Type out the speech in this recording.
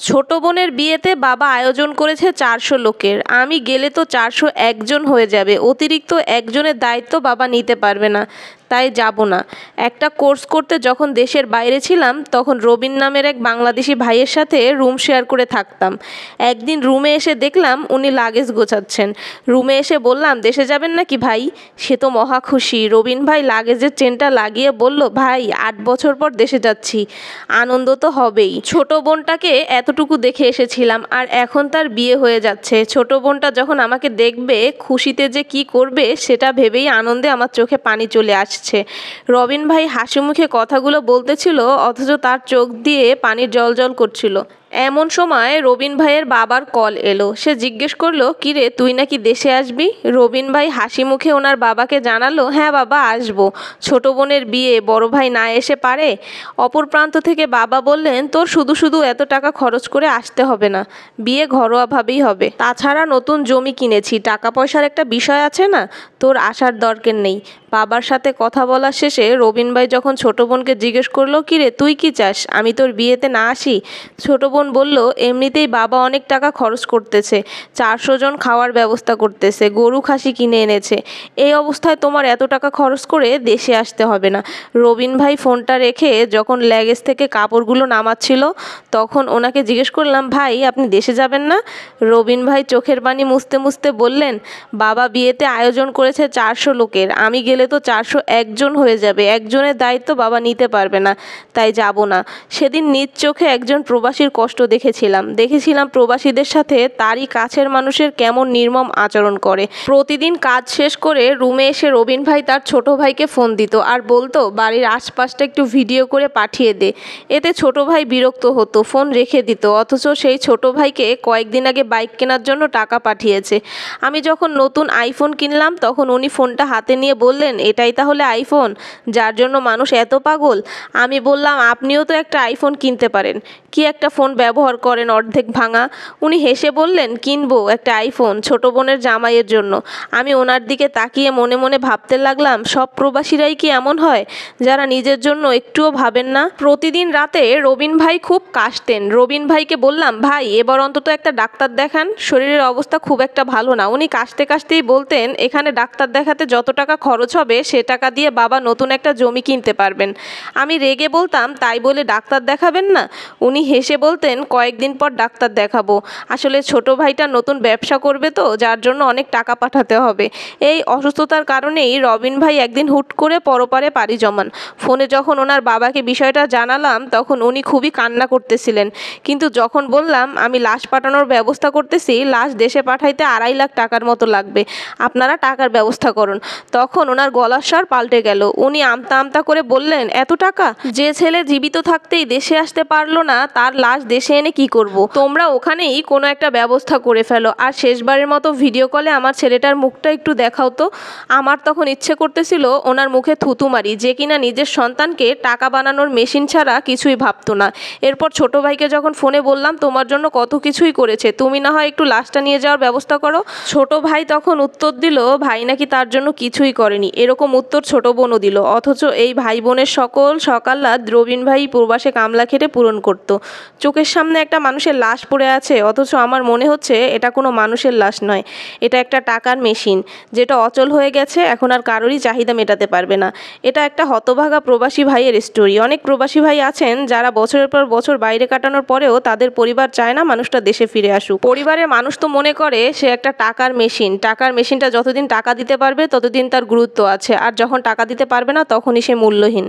ছোট বোনের বিয়েতে বাবা আয়োজন করেছে 400 লোকের। আমি গেলে তো 401 জন হয়ে যাবে। অতিরিক্ত একজনের দায়িত্ব বাবা নিতে পারবে না, তাই যাব না। একটা কোর্স করতে যখন দেশের বাইরে ছিলাম তখন রবিন নামের এক বাংলাদেশি ভাইয়ের সাথে রুম শেয়ার করে থাকতাম। একদিন রুমে এসে দেখলাম উনি লাগেজ গোছাচ্ছেন। রুমে এসে বললাম, দেশে যাবেন নাকি ভাই? সে তো মহা খুশি। রবিন ভাই লাগেজের চেনটা লাগিয়ে বলল, ভাই 8 বছর পর দেশে যাচ্ছি, আনন্দ তো হবেই। ছোট বোনটাকে এতটুকু দেখে এসেছিলাম আর এখন তার বিয়ে হয়ে যাচ্ছে। ছোট বোনটা যখন আমাকে দেখবে খুশিতে যে কি করবে সেটা ভেবেই আনন্দে আমার চোখে পানি চলে আসছে। রবিন ভাই হাসি মুখে কথাগুলো বলতেছিল অথচ তার চোখ দিয়ে পানির জল করছিল। এমন সময় রবিন ভাইয়ের বাবার কল এলো। সে জিজ্ঞেস করলো, কিরে তুই নাকি দেশে আসবি? রবিন ভাই হাসি মুখে ওনার বাবাকে জানালো, হ্যাঁ বাবা আসবো, ছোট বোনের বিয়ে, বড় ভাই না এসে পারে। অপর প্রান্ত থেকে বাবা বললেন, তোর শুধু এত টাকা খরচ করে আসতে হবে না, বিয়ে ঘরোয়াভাবেই হবে। তাছাড়া নতুন জমি কিনেছি, টাকা পয়সার একটা বিষয় আছে না, তোর আসার দরকার নেই। বাবার সাথে কথা বলার শেষে রবিন ভাই যখন ছোট বোনকে জিজ্ঞেস করলো, কিরে তুই কি চাস আমি তোর বিয়েতে না আসি? ছোট বোন বলল, এমনিতেই বাবা অনেক টাকা খরচ করতেছে, 400 জন খাওয়ার ব্যবস্থা করতেছে, গরু খাসি কিনে এনেছে, এই অবস্থায় তোমার এত টাকা খরচ করে দেশে আসতে হবে না। রবিন ভাই ফোনটা রেখে যখন লাগেজ থেকে কাপড়গুলো নামাচ্ছিল তখন ওনাকে জিজ্ঞেস করলাম, ভাই আপনি দেশে যাবেন না? রবিন ভাই চোখের পানি মুছতে মুছতে বললেন, বাবা বিয়েতে আয়োজন করেছে 400 লোকের, আমি গেলে তো 401 জন হয়ে যাবে, একজনের দায়িত্ব বাবা নিতে পারবে না, তাই যাব না। সেদিন নিজ চোখে একজন প্রবাসীর কষ্ট দেখেছিলাম প্রবাসীদের সাথে তারই কাছের মানুষের কেমন নির্মম আচরণ করে। প্রতিদিন কাজ শেষ করে রুমে এসে রবিন ভাই তার ছোট ভাইকে ফোন দিত আর বলতো, বাড়ির আশপাশটা একটু ভিডিও করে পাঠিয়ে দে। এতে ছোট ভাই বিরক্ত হতো, ফোন রেখে দিত। অথচ সেই ছোট ভাইকে কয়েকদিন আগে বাইক কেনার জন্য টাকা পাঠিয়েছে। আমি যখন নতুন আইফোন কিনলাম তখন উনি ফোনটা হাতে নিয়ে বললেন, এটাই তাহলে আইফোন যার জন্য মানুষ এত পাগল? আমি বললাম, আপনিও তো একটা আইফোন কিনতে পারেন, কি একটা ফোন ব্যবহার করেন অর্ধেক ভাঙা। উনি হেসে বললেন, কিনবো একটা আইফোন ছোট বোনের জামাইয়ের জন্য। আমি ওনার দিকে তাকিয়ে মনে মনে ভাবতে লাগলাম, সব প্রবাসীরাই কি এমন হয় যারা নিজের জন্য একটুও ভাবেন না? প্রতিদিন রাতে রবিন ভাই খুব কাশতেন। রবিন ভাইকে বললাম, ভাই এবার অন্তত একটা ডাক্তার দেখান, শরীরের অবস্থা খুব একটা ভালো না। উনি কাশতেই বলতেন, এখানে ডাক্তার দেখাতে যত টাকা খরচ হবে সে টাকা দিয়ে বাবা নতুন একটা জমি কিনতে পারবেন। আমি রেগে বলতাম, তাই বলে ডাক্তার দেখাবেন না? উনি হেসে বলতেন, কয়েকদিন পর ডাক্তার দেখাবো, আসলে ছোট ভাইটা নতুন ব্যবসা করবে তো যার জন্য অনেক টাকা পাঠাতে হবে। এই অসুস্থতার কারণেই রবিন ভাই একদিন হুট করে পরপারে পাড়ি জমান। ফোনে যখন ওনার বাবাকে বিষয়টা জানালাম তখন উনি খুবই কান্না করতেছিলেন, কিন্তু যখন বললাম আমি লাশ পাঠানোর ব্যবস্থা করতেছি, লাশ দেশে পাঠাইতে 2.5 লাখ টাকার মতো লাগবে, আপনারা টাকার ব্যবস্থা করুন, তখন ওনার গলার স্বর পাল্টে গেল। উনি আমতা করে বললেন, এত টাকা? যে ছেলে জীবিত থাকতেই দেশে আসতে পারলো না তার লাশ দেশে এনে কি করব? তোমরা ওখানেই কোনো একটা ব্যবস্থা করে ফেলো, আর শেষবারের মতো ভিডিও কলে আমার ছেলেটার মুখটা একটু দেখাও তো। আমার তখন ইচ্ছে করতেছিল ওনার মুখে থুতু মারি, যে কিনা নিজের সন্তানকে টাকা বানানোর মেশিন ছাড়া কিছুই ভাবতো না। এরপর ছোট ভাইকে যখন ফোনে বললাম, তোমার জন্য কত কিছুই করেছে, তুমি না হয় একটু লাশটা নিয়ে যাওয়ার ব্যবস্থা করো। ছোট ভাই তখন উত্তর দিল, ভাই নাকি তার জন্য কিছুই করেনি। এরকম উত্তর ছোট বোনও দিল। অথচ এই ভাই বোনের সকল সকাল্লাদ রবিন ভাই প্রবাসে কামলা খেটে পূরণ করত। চোখের সামনে একটা মানুষের লাশ পড়ে আছে, অথচ আমার মনে হচ্ছে এটা কোনো মানুষের লাশ নয়, এটা একটা টাকার মেশিন যেটা অচল হয়ে গেছে, এখন আর কারোরই চাহিদা মেটাতে পারবে না। এটা একটা হতভাগা প্রবাসী ভাইয়ের স্টোরি। অনেক প্রবাসী ভাই আছেন যারা বছরের পর বছর বাইরে কাটানোর পরেও তাদের পরিবার চায় না মানুষটা দেশে ফিরে আসুক। পরিবারের মানুষ তো মনে করে সে একটা টাকার মেশিনটা যতদিন টাকা দিতে পারবে ততদিন তার গুরুত্ব আছে, আর যখন টাকা দিতে পারবে না তখনই সে মূল্যহীন।